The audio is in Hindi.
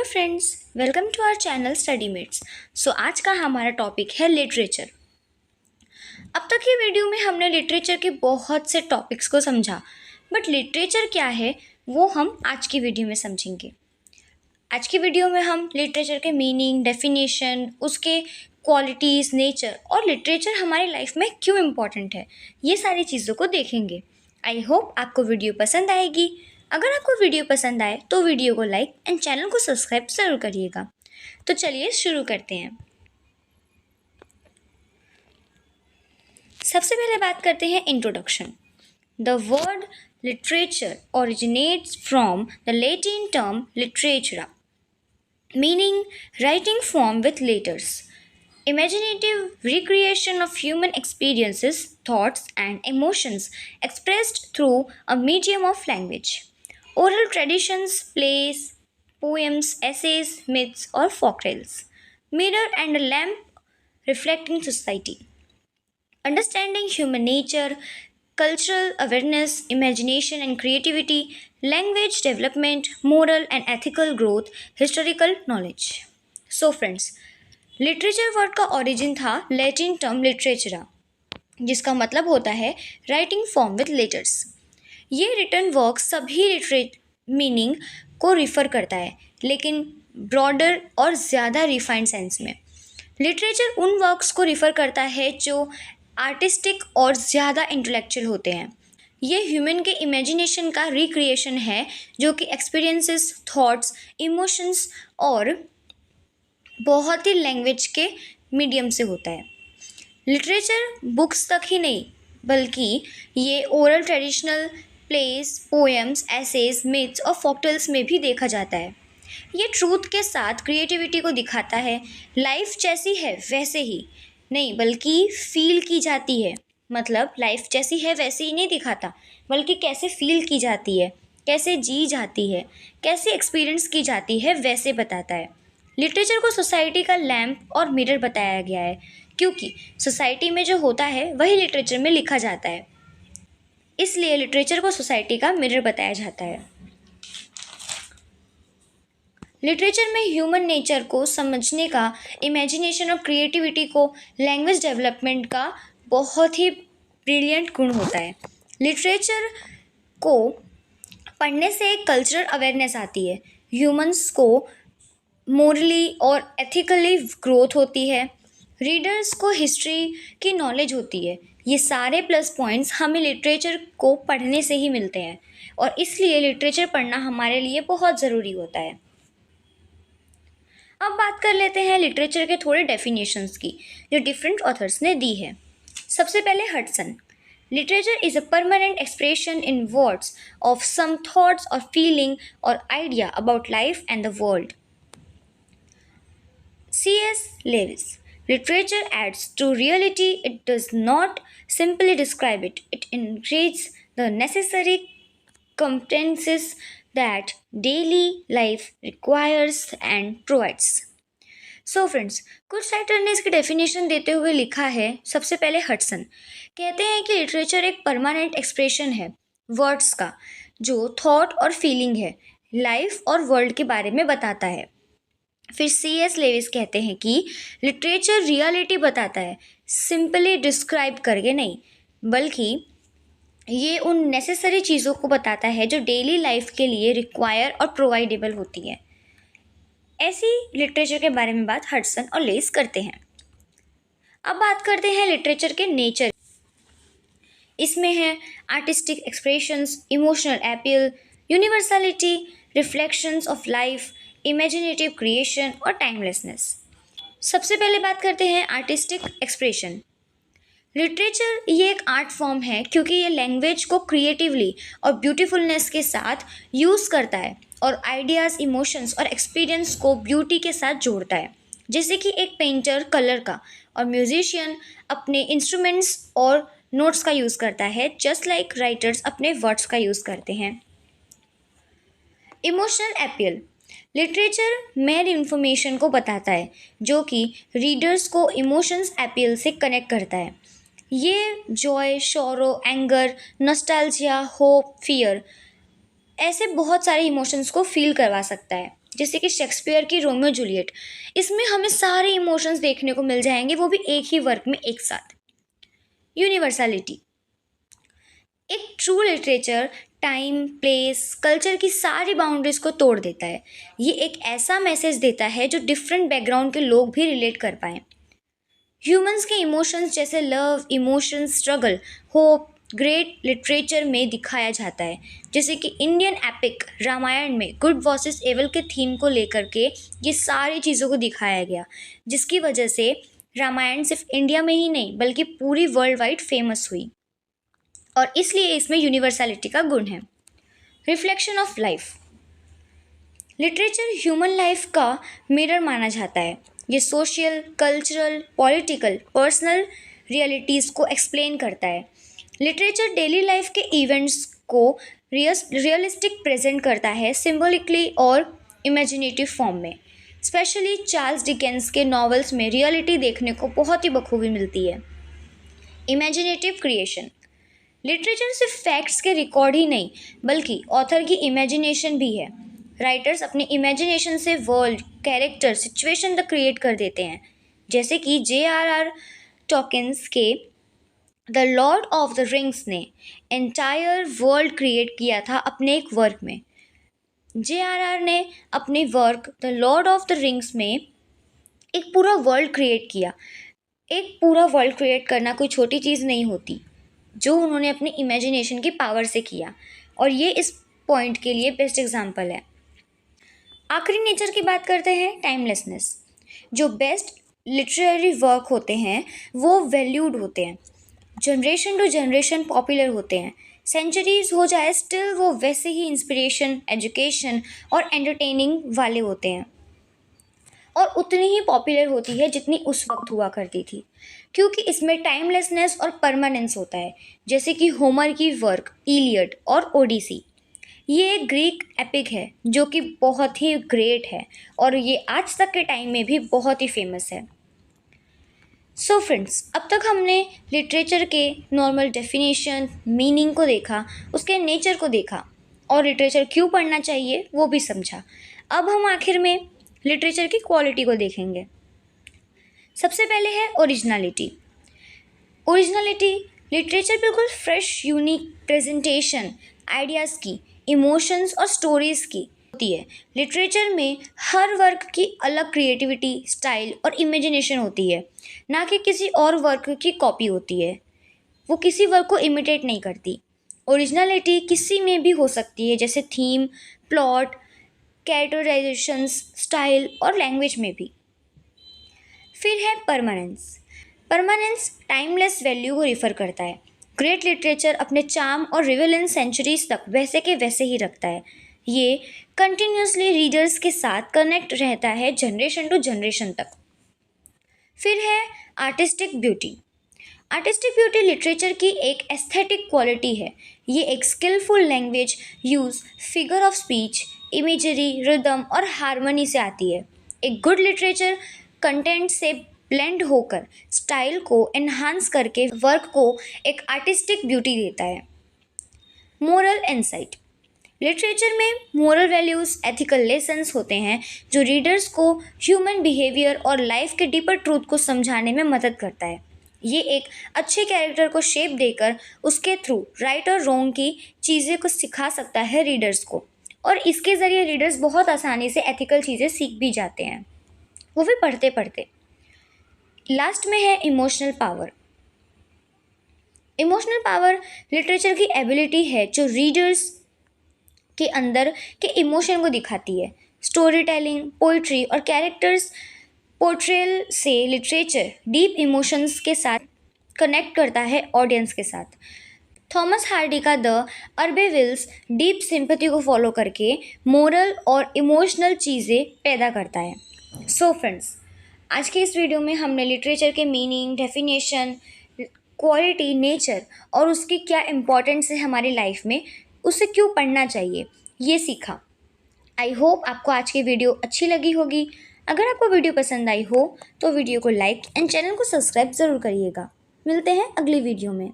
Hello friends, welcome to our channel study mates. So आज का हमारा टॉपिक है लिटरेचर। अब तक की वीडियो में हमने लिटरेचर के बहुत से टॉपिक्स को समझा, बट लिटरेचर क्या है वो हम आज की वीडियो में समझेंगे। आज की वीडियो में हम लिटरेचर के मीनिंग, डेफिनेशन, उसके क्वालिटीज़, नेचर और लिटरेचर हमारी लाइफ में क्यों इम्पॉर्टेंट है, ये सारी चीज़ों को देखेंगे। आई होप आपको वीडियो पसंद आएगी। अगर आपको वीडियो पसंद आए तो वीडियो को लाइक एंड चैनल को सब्सक्राइब ज़रूर करिएगा। तो चलिए शुरू करते हैं। सबसे पहले बात करते हैं introduction. The word literature originates from the Latin term literatura, meaning writing form with letters, imaginative recreation of human experiences, thoughts, and emotions expressed through a medium of language. Oral traditions, plays, poems, essays, myths, or folktales. Mirror and a lamp reflecting society. Understanding human nature, cultural awareness, imagination and creativity, language development, moral and ethical growth, historical knowledge. So friends, literature word का ओरिजिन था लैटिन टर्म लिटरेचरा, जिसका मतलब होता है राइटिंग फॉर्म विद लेटर्स। ये रिटन वर्क सभी लिटरेट मीनिंग को रिफ़र करता है, लेकिन ब्रॉडर और ज़्यादा रिफाइंड सेंस में। लिटरेचर उन वर्क्स को रिफ़र करता है जो आर्टिस्टिक और ज़्यादा इंटेलेक्चुअल होते हैं। ये ह्यूमन के इमेजिनेशन का रिक्रिएशन है, जो कि एक्सपीरियंसेस, थॉट्स, इमोशंस और बहुत ही लैंग्वेज के मीडियम से होता है। लिटरेचर बुक्स तक ही नहीं, बल्कि ये oral traditional plays, poems, essays, myths और फोकटेल्स में भी देखा जाता है। ये ट्रूथ के साथ क्रिएटिविटी को दिखाता है। लाइफ जैसी है वैसे ही नहीं, बल्कि फील की जाती है। मतलब लाइफ जैसी है वैसे ही नहीं दिखाता, बल्कि कैसे फील की जाती है, कैसे जी जाती है, कैसे एक्सपीरियंस की जाती है, वैसे बताता है। लिटरेचर को सोसाइटी का लैम्प और मिरर बताया गया है, क्योंकि सोसाइटी में जो होता है वही लिटरेचर में लिखा जाता है। इसलिए लिटरेचर को सोसाइटी का मिरर बताया जाता है। लिटरेचर में ह्यूमन नेचर को समझने का, इमेजिनेशन और क्रिएटिविटी को, लैंग्वेज डेवलपमेंट का बहुत ही ब्रिलियंट गुण होता है। लिटरेचर को पढ़ने से एक कल्चरल अवेयरनेस आती है, ह्यूमंस को मोरली और एथिकली ग्रोथ होती है, रीडर्स को हिस्ट्री की नॉलेज होती है। ये सारे प्लस पॉइंट्स हमें लिटरेचर को पढ़ने से ही मिलते हैं, और इसलिए लिटरेचर पढ़ना हमारे लिए बहुत ज़रूरी होता है। अब बात कर लेते हैं लिटरेचर के थोड़े डेफिनेशंस की, जो डिफरेंट ऑथर्स ने दी है। सबसे पहले Hudson, literature is a permanent expression in words of some thoughts और फीलिंग और idea about life and the world. C.S. Lewis, literature adds to reality, it does not simply describe it, it integrates the necessary competences that daily life requires and provides. So friends, कुछ राइटर ने इसकी डेफिनेशन देते हुए लिखा है। सबसे पहले हडसन कहते हैं कि लिटरेचर एक परमानेंट एक्सप्रेशन है वर्ड्स का, जो थॉट और फीलिंग है, लाइफ और वर्ल्ड के बारे में बताता है। फिर C.S. लेविस कहते हैं कि लिटरेचर रियलिटी बताता है, सिंपली डिस्क्राइब करके नहीं, बल्कि ये उन नेसेसरी चीज़ों को बताता है जो डेली लाइफ के लिए रिक्वायर और प्रोवाइडेबल होती है। ऐसी लिटरेचर के बारे में बात हडसन और लेविस करते हैं। अब बात करते हैं लिटरेचर के नेचर। इसमें है artistic expressions, emotional appeal, universality, reflections of life, imaginative creation और टाइमलेसनेस। सबसे पहले बात करते हैं आर्टिस्टिक एक्सप्रेशन। लिटरेचर ये एक आर्ट फॉर्म है, क्योंकि ये लैंग्वेज को क्रिएटिवली और ब्यूटीफुलनेस के साथ यूज़ करता है और आइडियाज़, इमोशंस और एक्सपीरियंस को ब्यूटी के साथ जोड़ता है। जैसे कि एक पेंटर कलर का और म्यूजिशियन अपने इंस्ट्रूमेंट्स और नोट्स का यूज़ करता है, जस्ट लाइक राइटर्स अपने वर्ड्स का यूज़ करते हैं। इमोशनल अपील, लिटरेचर मेर इन्फॉर्मेशन को बताता है, जो कि रीडर्स को इमोशंस अपील से कनेक्ट करता है। ये Joy, sorrow, anger, nostalgia, hope, fear, ऐसे बहुत सारे इमोशंस को फील करवा सकता है। जैसे कि शेक्सपियर की रोमियो जूलियट। इसमें हमें सारे इमोशंस देखने को मिल जाएंगे, वो भी एक ही वर्क में एक साथ। यूनिवर्सलिटी। एक true literature time, place, culture की सारी बाउंड्रीज को तोड़ देता है। ये एक ऐसा मैसेज देता है जो डिफरेंट बैकग्राउंड के लोग भी रिलेट कर पाएँ। ह्यूमंस के इमोशंस जैसे love, emotions, struggle, hope great literature में दिखाया जाता है। जैसे कि इंडियन एपिक रामायण में गुड वर्सेस एविल के थीम को लेकर के ये सारी चीज़ों को दिखाया गया, जिसकी वजह से रामायण सिर्फ इंडिया में ही नहीं बल्कि पूरी वर्ल्ड वाइड फेमस हुई, और इसलिए इसमें यूनिवर्सलिटी का गुण है। Reflection of life. Literature human life का मिरर माना जाता है। ये social, cultural, political, personal realities को एक्सप्लेन करता है। लिटरेचर डेली लाइफ के इवेंट्स को रियलिस्टिक प्रेजेंट करता है, सिम्बॉलिकली और इमेजिनेटिव फॉर्म में। स्पेशली चार्ल्स डिकेंस के नॉवेल्स में रियलिटी देखने को बहुत ही बखूबी मिलती है। Imaginative creation. लिटरेचर सिर्फ फैक्ट्स के रिकॉर्ड ही नहीं बल्कि ऑथर की इमेजिनेशन भी है। राइटर्स अपनी इमेजिनेशन से वर्ल्ड, कैरेक्टर, सिचुएशन तक क्रिएट कर देते हैं। जैसे कि J.R.R. टॉकिन्स के the Lord of the rings ने एंटायर वर्ल्ड क्रिएट किया था अपने एक वर्क में। J.R.R. ने अपने work the Lord of the rings में एक पूरा वर्ल्ड क्रिएट किया। एक पूरा वर्ल्ड क्रिएट करना कोई छोटी चीज़ नहीं होती, जो उन्होंने अपनी इमेजिनेशन की पावर से किया, और ये इस पॉइंट के लिए बेस्ट एग्जाम्पल है। आखिरी नेचर की बात करते हैं, टाइमलेसनेस। जो बेस्ट लिटरेरी वर्क होते हैं वो वैल्यूड होते हैं, जनरेशन टू जनरेशन पॉपुलर होते हैं, सेंचुरीज हो जाए स्टिल वो वैसे ही इंस्पिरेशन, एजुकेशन और एंटरटेनिंग वाले होते हैं, और उतनी ही पॉपुलर होती है जितनी उस वक्त हुआ करती थी, क्योंकि इसमें टाइमलेसनेस और परमानेंस होता है। जैसे कि होमर की वर्क इलियड और ओडिसी, ये एक ग्रीक एपिक है जो कि बहुत ही ग्रेट है, और ये आज तक के टाइम में भी बहुत ही फेमस है। सो फ्रेंड्स, अब तक हमने लिटरेचर के नॉर्मल डेफिनेशन, मीनिंग को देखा, उसके नेचर को देखा, और लिटरेचर क्यों पढ़ना चाहिए वो भी समझा। अब हम आखिर में लिटरेचर की क्वालिटी को देखेंगे। सबसे पहले है ओरिजिनलिटी। ओरिजिनलिटी लिटरेचर बिल्कुल फ्रेश, यूनिक प्रेजेंटेशन, आइडियाज़ की, इमोशंस और स्टोरीज़ की होती है। लिटरेचर में हर वर्क की अलग क्रिएटिविटी, स्टाइल और इमेजिनेशन होती है, ना कि किसी और वर्क की कॉपी होती है। वो किसी वर्क को इमिटेट नहीं करती। ओरिजिनलिटी किसी में भी हो सकती है, जैसे थीम, प्लॉट, कैरेक्टराइजेशंस, स्टाइल और लैंग्वेज में भी। फिर है परमानेंस। परमानेंस टाइमलेस वैल्यू को रिफ़र करता है। ग्रेट लिटरेचर अपने चार्म और रिवेलेंस सेंचुरीज तक वैसे के वैसे ही रखता है। ये कंटिन्यूसली रीडर्स के साथ कनेक्ट रहता है जनरेशन टू जनरेशन तक। फिर है artistic beauty. Artistic beauty literature की एक एस्थेटिक क्वालिटी है। ये एक skillful language use, figure of speech, imagery, rhythm और हार्मनी से आती है। एक गुड लिटरेचर कंटेंट से ब्लेंड होकर स्टाइल को एनहांस करके वर्क को एक आर्टिस्टिक ब्यूटी देता है। Moral insight. लिटरेचर में मोरल वैल्यूज़, एथिकल लेसन्स होते हैं जो रीडर्स को ह्यूमन बिहेवियर और लाइफ के डीपर ट्रूथ को समझाने में मदद करता है। ये एक अच्छे कैरेक्टर को शेप देकर उसके थ्रू राइट और रॉन्ग की चीज़ें को सिखा सकता है रीडर्स को, और इसके ज़रिए रीडर्स बहुत आसानी से एथिकल चीज़ें सीख भी जाते हैं, वो भी पढ़ते पढ़ते। लास्ट में है emotional power. Emotional power literature की एबिलिटी है जो रीडर्स के अंदर के इमोशन को दिखाती है। स्टोरी टेलिंग, पोइट्री और कैरेक्टर्स पोर्ट्रेयल से लिटरेचर डीप इमोशंस के साथ कनेक्ट करता है ऑडियंस के साथ। थॉमस हार्डी का द अर्बेविल्स डीप सिंपैथी को फॉलो करके मोरल और इमोशनल चीज़ें पैदा करता है। सो फ्रेंड्स, आज के इस वीडियो में हमने लिटरेचर के मीनिंग, डेफिनेशन, क्वालिटी, नेचर और उसकी क्या इम्पोर्टेंस है हमारी लाइफ में, उसे क्यों पढ़ना चाहिए, ये सीखा। आई होप आपको आज की वीडियो अच्छी लगी होगी। अगर आपको वीडियो पसंद आई हो तो वीडियो को लाइक एंड चैनल को सब्सक्राइब ज़रूर करिएगा। मिलते हैं अगली वीडियो में।